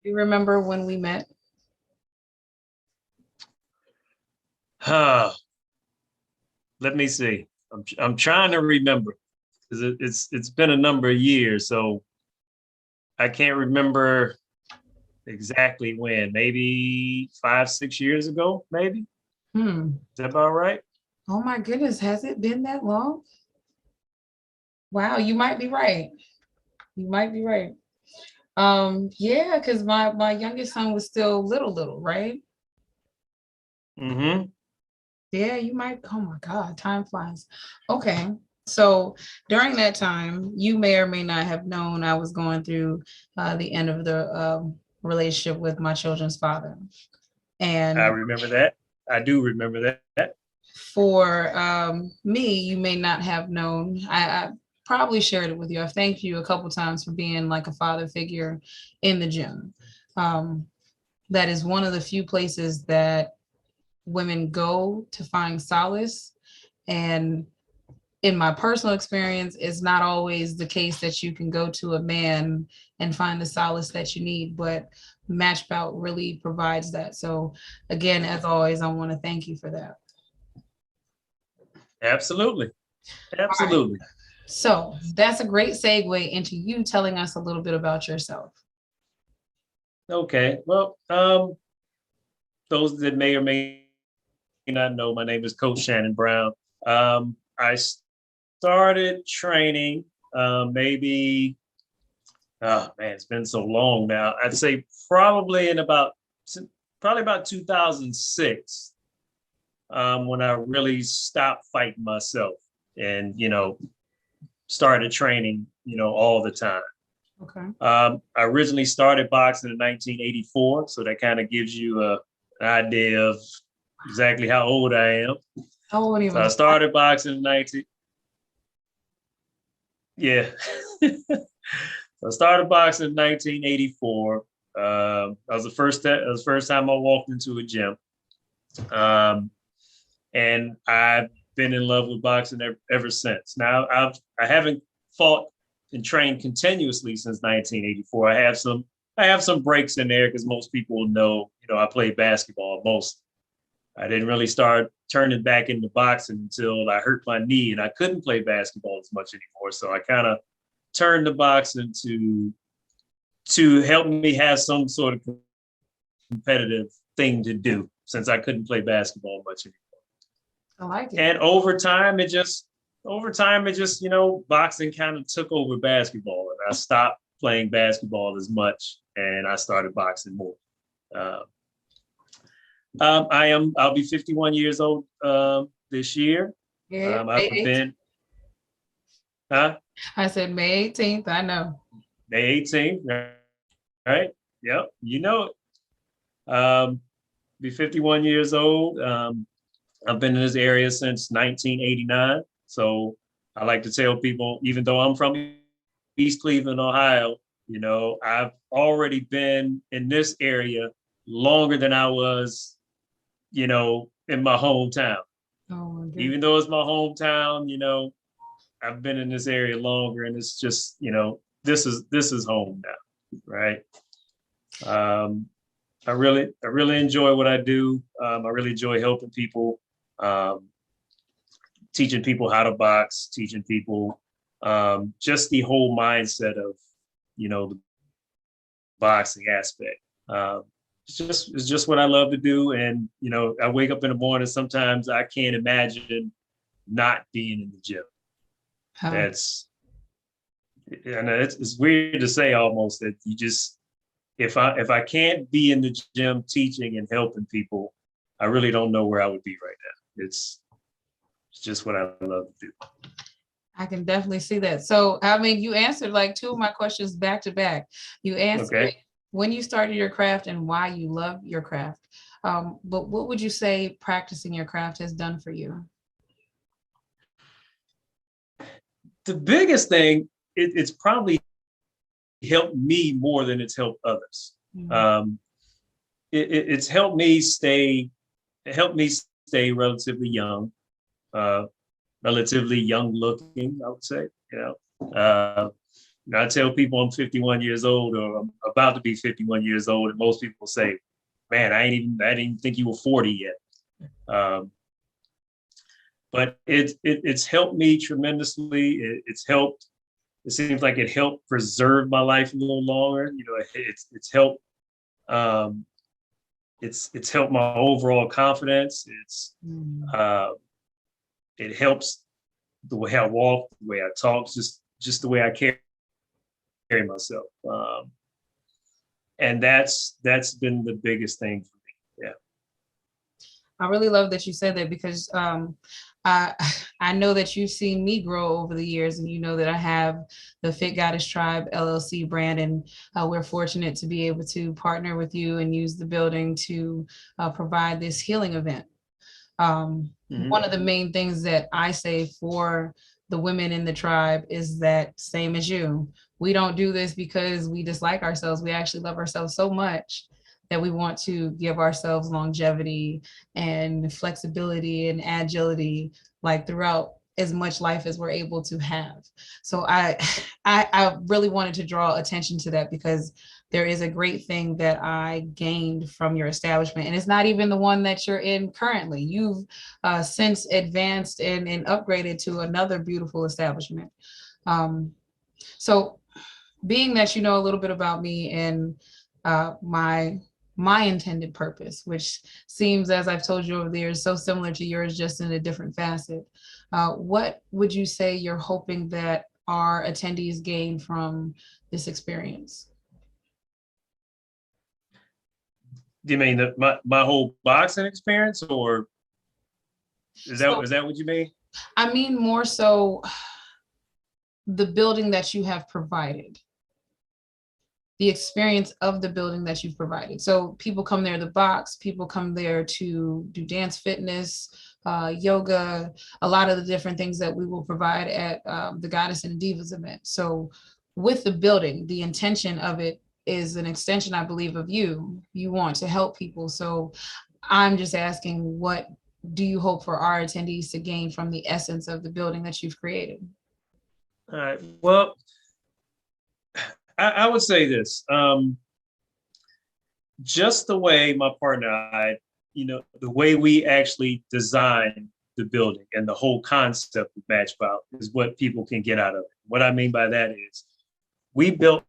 You remember when we met? Let me see. I'm trying to remember because it's been a number of years, so I can't remember exactly when. Maybe 5-6 years ago, maybe. Is that about right? Oh my goodness, has it been that long? Wow, you might be right. You might be right. Yeah, because my youngest son was still little, right? Mm-hmm. Yeah, you might. Oh my God, time flies. Okay. So during that time, you may or may not have known I was going through the end of the relationship with my children's father. And I remember that. I do remember that. for me, you may not have known. I probably shared it with you. I've thanked you a couple times for being like a father figure in the gym. That is one of the few places that women go to find solace. And in my personal experience, it's not always the case that you can go to a man and find the solace that you need, but MatchBout really provides that. So again, as always, I want to thank you for that. Absolutely. Absolutely. Right. So that's a great segue into you telling us a little bit about yourself. Okay. Well, those that may or may not know, my name is Coach Shannon Brown. I started training maybe, oh man, it's been so long now. I'd say probably about 2006 when I really stopped fighting myself and, started training, all the time. Okay. I originally started boxing in 1984, so that kind of gives you an idea of exactly how old I am. How old are you? So I started boxing in 19. Yeah. So I started boxing in 1984. That was the first time I walked into a gym. And I've been in love with boxing ever since. Now I haven't fought and trained continuously since 1984. I have some breaks in there because most people know, I played basketball most. I didn't really start turning back into boxing until I hurt my knee and I couldn't play basketball as much anymore. So I kind of turned to boxing to help me have some sort of competitive thing to do since I couldn't play basketball much anymore. I like it. And over time, it just, boxing kind of took over basketball and I stopped playing basketball as much and I started boxing more. I'll be 51 years old this year. Yeah, I've been, huh? I said May 18th, I know. May 18th, right? Yep, you know it. Be 51 years old. I've been in this area since 1989. So I like to tell people, even though I'm from East Cleveland, Ohio, I've already been in this area longer than I was, in my hometown. Oh, even though it's my hometown, I've been in this area longer and it's just, this is home now, right? I really enjoy what I do. I really enjoy helping people, teaching people how to box, teaching people just the whole mindset of, the boxing aspect. It's just what I love to do. And, I wake up in the morning, sometimes I can't imagine not being in the gym. Huh. And it's weird to say almost that you just, if I can't be in the gym teaching and helping people, I really don't know where I would be right now. It's just what I love to do. I can definitely see that. So, I mean, you answered like two of my questions back to back. You answered when you started your craft and why you love your craft. But what would you say practicing your craft has done for you? The biggest thing, it's probably helped me more than it's helped others. Mm-hmm. It's helped me stay relatively young, relatively young looking, I would say. I tell people I'm 51 years old, or I'm about to be 51 years old, and most people say, "Man, I didn't even think you were 40 yet." But it's helped me tremendously. It seems like it helped preserve my life a little longer. It's helped. It's helped my overall confidence. It helps the way I walk, the way I talk, just the way I carry myself. And that's been the biggest thing for me. Yeah. I really love that you said that, because I know that you've seen me grow over the years, and you know that I have the Fit Goddess Tribe LLC brand, and we're fortunate to be able to partner with you and use the building to provide this healing event. One of the main things that I say for the women in the tribe is that, same as you, we don't do this because we dislike ourselves. We actually love ourselves so much that we want to give ourselves longevity and flexibility and agility, like throughout as much life as we're able to have. So I really wanted to draw attention to that, because there is a great thing that I gained from your establishment. And it's not even the one that you're in currently. You've since advanced and upgraded to another beautiful establishment. So being that you know a little bit about me and my intended purpose, which seems, as I've told you over the years, so similar to yours, just in a different facet. What would you say you're hoping that our attendees gain from this experience? Do you mean my whole boxing experience, or is that what you mean? I mean more so the building that you have provided. The experience of the building that you've provided. So people come there to box, people come there to do dance, fitness, yoga, a lot of the different things that we will provide at the Goddess and Divas event. So with the building, the intention of it is an extension, I believe, of you. You want to help people. So I'm just asking, what do you hope for our attendees to gain from the essence of the building that you've created? All right. Well, I would say this, just the way my partner and I, the way we actually designed the building and the whole concept of MatchBout is what people can get out of it. What I mean by that is we built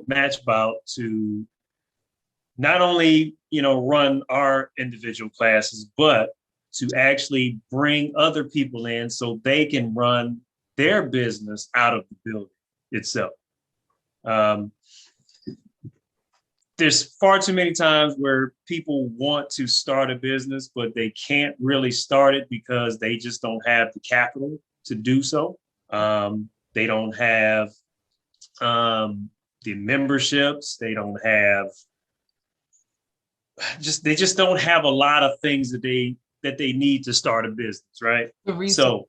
MatchBout to not only, run our individual classes, but to actually bring other people in so they can run their business out of the building itself. There's far too many times where people want to start a business, but they can't really start it because they just don't have the capital to do so. They don't have the memberships. They don't have they just don't have a lot of things that they need to start a business, right? So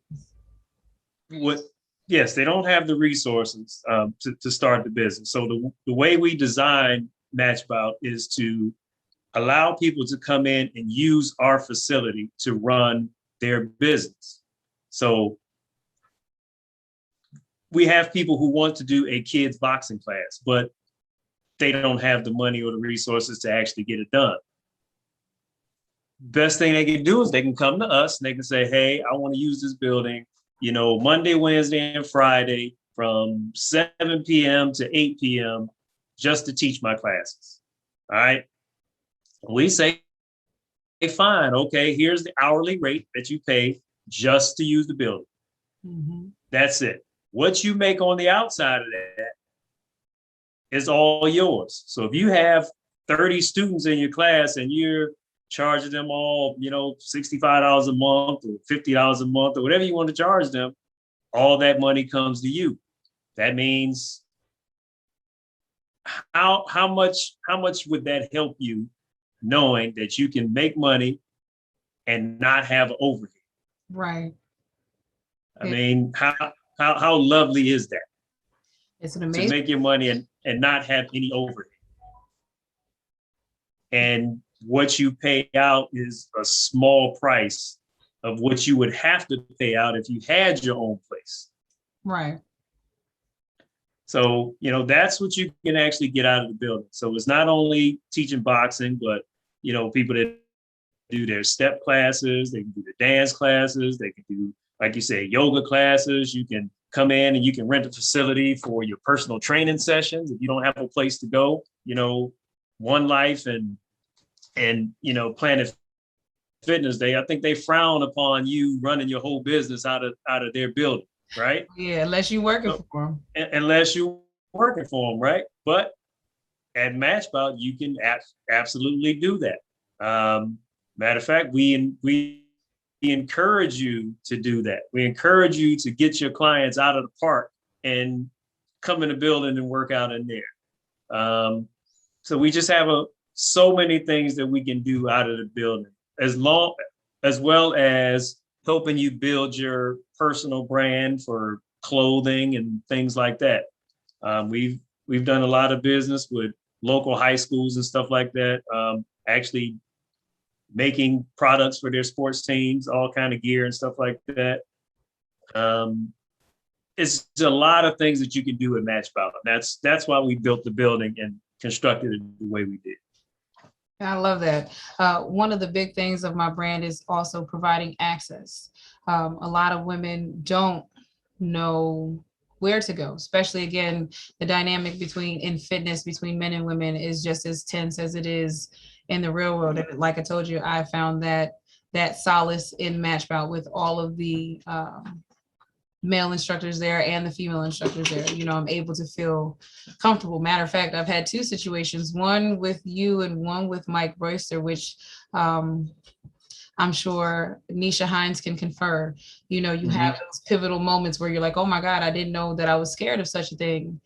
yes, they don't have the resources to start the business. So the way we design MatchBout is to allow people to come in and use our facility to run their business. So we have people who want to do a kids boxing class, but they don't have the money or the resources to actually get it done. Best thing they can do is they can come to us and they can say, hey, I want to use this building. Monday, Wednesday, and Friday from 7 p.m. to 8 p.m. just to teach my classes. All right. We say, fine, okay, here's the hourly rate that you pay just to use the building. Mm-hmm. That's it. What you make on the outside of that is all yours. So if you have 30 students in your class and you're charging them all, $65 a month or $50 a month or whatever you want to charge them, all that money comes to you. That means how much would that help you knowing that you can make money and not have overhead? Right. I mean, how lovely is that? It's an To amazing. make your money and not have any overhead. And what you pay out is a small price of what you would have to pay out if you had your own place. Right. So, that's what you can actually get out of the building. So it's not only teaching boxing, but, people that do their step classes, they can do the dance classes, they can do, like you say, yoga classes. You can come in and you can rent a facility for your personal training sessions. If you don't have a place to go, One Life and Planet Fitness Day, I think they frown upon you running your whole business out of their building, right? Yeah, unless you're working for them. Unless you're working for them, right? But at MatchBout, you can absolutely do that. Matter of fact, we encourage you to do that. We encourage you to get your clients out of the park and come in the building and work out in there. So we just have so many things that we can do out of the building, as well as helping you build your personal brand for clothing and things like that. We've done a lot of business with local high schools and stuff like that. Actually making products for their sports teams, all kind of gear and stuff like that. It's a lot of things that you can do at MatchBout. That's why we built the building and constructed it the way we did. I love that. One of the big things of my brand is also providing access. A lot of women don't know where to go, especially again, the dynamic in fitness between men and women is just as tense as it is in the real world. And like I told you, I found that solace in MatchBout with all of the male instructors there and the female instructors there. I'm able to feel comfortable. Matter of fact, I've had two situations, one with you and one with Mike Royster, which I'm sure Nisha Hines can confer. You have those pivotal moments where you're like, oh my God, I didn't know that I was scared of such a thing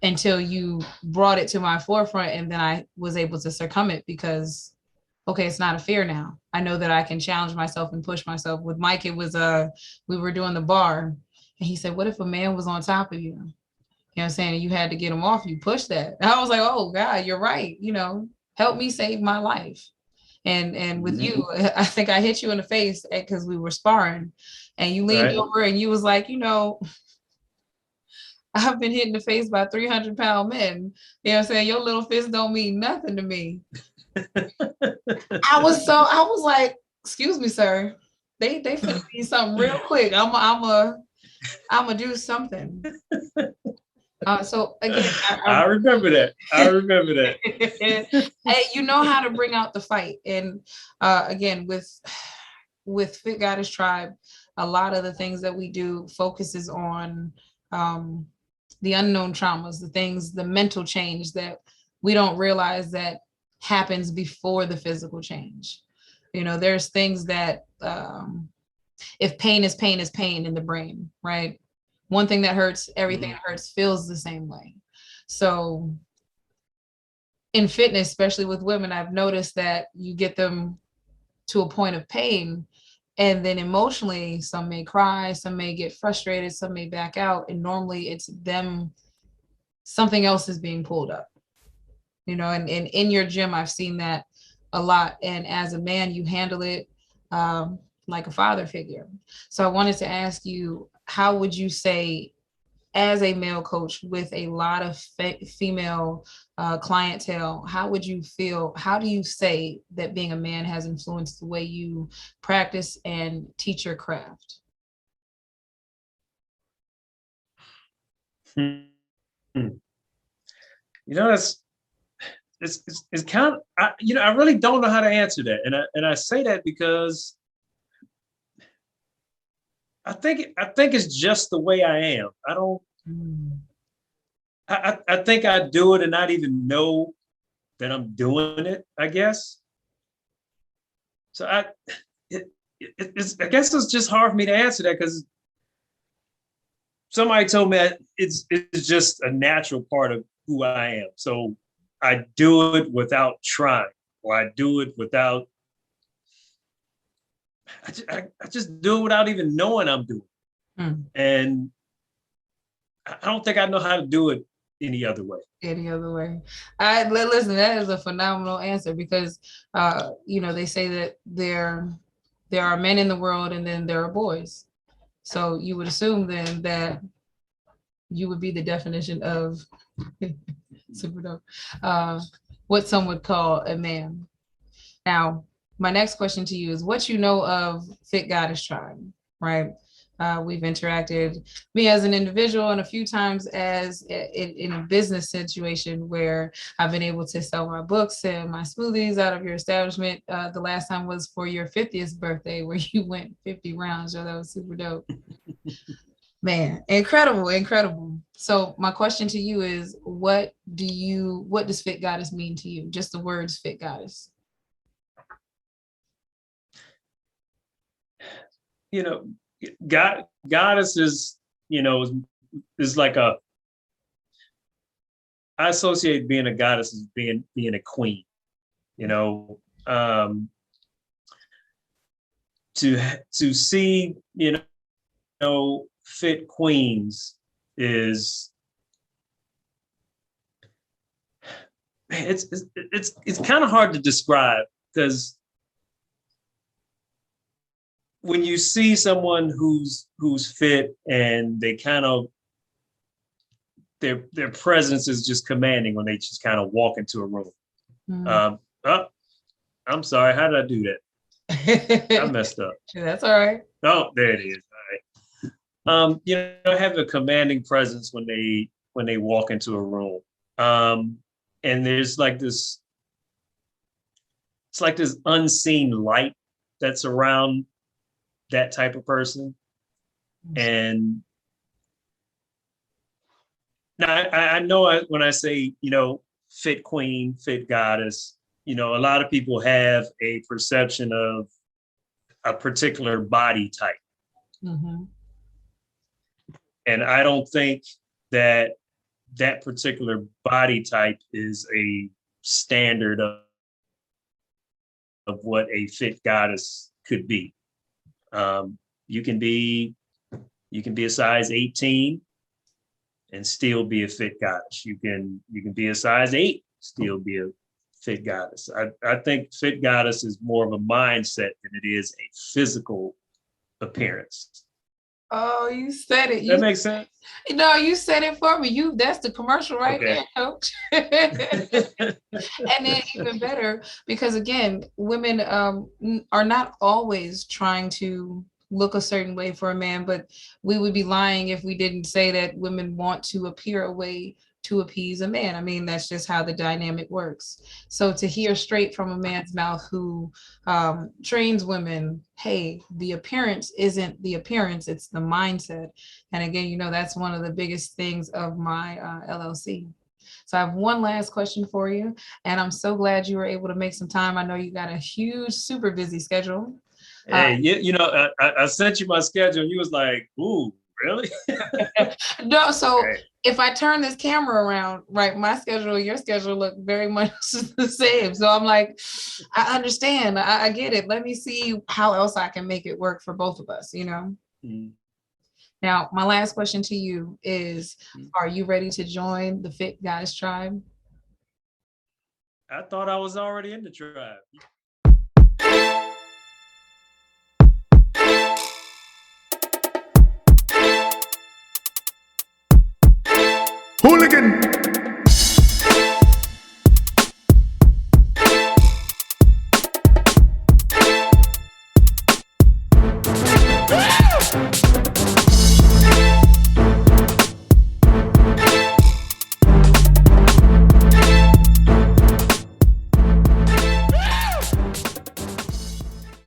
until you brought it to my forefront. And then I was able to succumb it because, okay, it's not a fear now. I know that I can challenge myself and push myself. With Mike, it was, we were doing the bar and he said, what if a man was on top of you? You know what I'm saying? You had to get him off, you push that. And I was like, oh God, you're right. Help me save my life. And with you, I think I hit you in the face because we were sparring and you leaned over and you was like, I've been hit in the face by 300-pound men. You know what I'm saying? Your little fist don't mean nothing to me. I was like, excuse me, sir. They finna need something real quick. I'm a do something. So again, I remember that. Hey, you know how to bring out the fight. And again, with Fit Goddess Tribe, a lot of the things that we do focuses on the unknown traumas, the mental change that we don't realize that happens before the physical change. There's things that if pain is pain is pain in the brain, right? One thing that hurts, everything that hurts feels the same way. So in fitness, especially with women, I've noticed that you get them to a point of pain and then emotionally, some may cry, some may get frustrated, some may back out. And normally it's them, something else is being pulled up, and in your gym, I've seen that a lot. And as a man, you handle it like a father figure. So I wanted to ask you, how would you say, as a male coach with a lot of female clientele, how do you say that being a man has influenced the way you practice and teach your craft? Hmm. You know, it's kind of, I really don't know how to answer that, and I say that because I think it's just the way I am. I don't. Mm. I think I do it and not even know that I'm doing it, I guess. So it, I guess it's just hard for me to answer that because somebody told me that it's just a natural part of who I am. So I do it without trying, or I do it without. I just do it without even knowing I'm doing Mm. it. And I don't think I know how to do it any other way. Any other way. Listen, that is a phenomenal answer because they say that there are men in the world and then there are boys. So you would assume then that you would be the definition of super dope, what some would call a man. Now, my next question to you is what you know of Fit Goddess Tribe, right? We've interacted, me as an individual, and a few times as in a business situation where I've been able to sell my books and my smoothies out of your establishment. The last time was for your 50th birthday where you went 50 rounds. So that was super dope. Man, incredible, incredible. So my question to you is, what does Fit Goddess mean to you? Just the words Fit Goddess. You know, goddess is, is like I associate being a goddess as being a queen, you know. To see, fit queens is, it's kind of hard to describe because when you see someone who's fit and they kind of their presence is just commanding when they just kind of walk into a room. Oh, I'm sorry, how did I do that? I messed up. That's all right. Oh, there it is. All right. Have a commanding presence when they walk into a room. And there's like this, it's like this unseen light that's around that type of person. And now I know when I say, fit queen, fit goddess, a lot of people have a perception of a particular body type. Mm-hmm. And I don't think that particular body type is a standard of what a fit goddess could be. You can be a size 18 and still be a fit goddess. You can be a size 8, still be a fit goddess. I think fit goddess is more of a mindset than it is a physical appearance. Oh, you said it. That makes sense? No, you said it for me. That's the commercial right there, coach. And then even better, because again, women are not always trying to look a certain way for a man, but we would be lying if we didn't say that women want to appear a way to appease a man. I mean, that's just how the dynamic works. So to hear straight from a man's mouth who trains women, hey, the appearance isn't the appearance, it's the mindset. And again, that's one of the biggest things of my LLC. So I have one last question for you, and I'm so glad you were able to make some time. I know you got a huge, super busy schedule. Hey, I sent you my schedule and you was like, ooh, really? No, so if I turn this camera around, right, my schedule, your schedule look very much the same. So I'm like, I understand. I get it. Let me see how else I can make it work for both of us, Mm-hmm. Now, my last question to you is, are you ready to join the Fit Goddess Tribe? I thought I was already in the tribe. Hooligan!